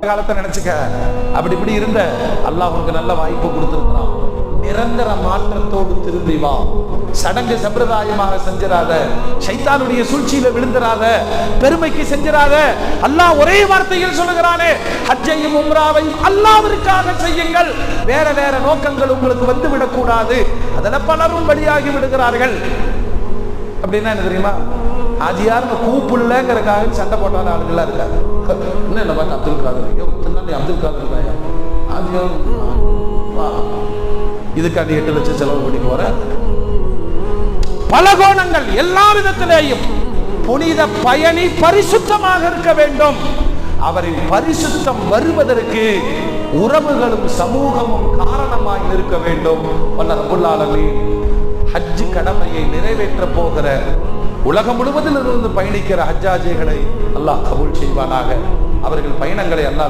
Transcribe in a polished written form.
காலத்தை நினைச்சுக்க. அப்படி இப்படி இருந்த அல்லாஹ் உனக்கு நல்ல வாய்ப்பு கொடுத்திருக்கிறான். நிரந்தர மாற்றத்தோடு திரும்பி வா. சடங்கு சம்பிரதாயமாக செஞ்சிராத, ஷைத்தானுடைய சூழ்ச்சியில விழுந்துராத, பெருமைக்கு செஞ்சிராத. அல்லாஹ் ஒரே வார்த்தையில் சொல்லுகிறானே, ஹஜ்ஜையும் உம்ராவையும் அல்லாஹ்விற்காக செய்யுங்கள். வேற வேற நோக்கங்கள் உங்களுக்கு வந்து விடக்கூடாது. அதில் பலரும் பலியாகி விடுகிறார்கள். அப்படின்னா என்ன தெரியுமா? ஆஜியார் கூப்பிடலங்கிறதுக்காக சண்டை போட்டாலும் ஆளுங்களா இருக்காது. என்ன பார்த்து அப்துல் காதர் அப்துல் காதர் ஆஜியார் இதுக்காண்டி 8 லட்சம் செலவு பண்ணி போற பல கோணங்கள். எல்லா விதத்திலேயும் புனித பயணி பரிசுத்தமாக இருக்க வேண்டும். அவரின் பரிசுத்தம் வருவதற்கு உறவுகளும் சமூகமும் காரணமாய் இருக்க வேண்டும். வல்ல ரப்புல் ஆலமீன் ஹஜ் கடமையை நிறைவேற்ற போகிற உலகம் முழுவதில் இருந்து பயணிக்கிற ஹஜ்ஜாஜிகளை அல்லாஹ் கபூல் செய்வானாக. அவர்கள் பயணங்களை அல்லாஹ்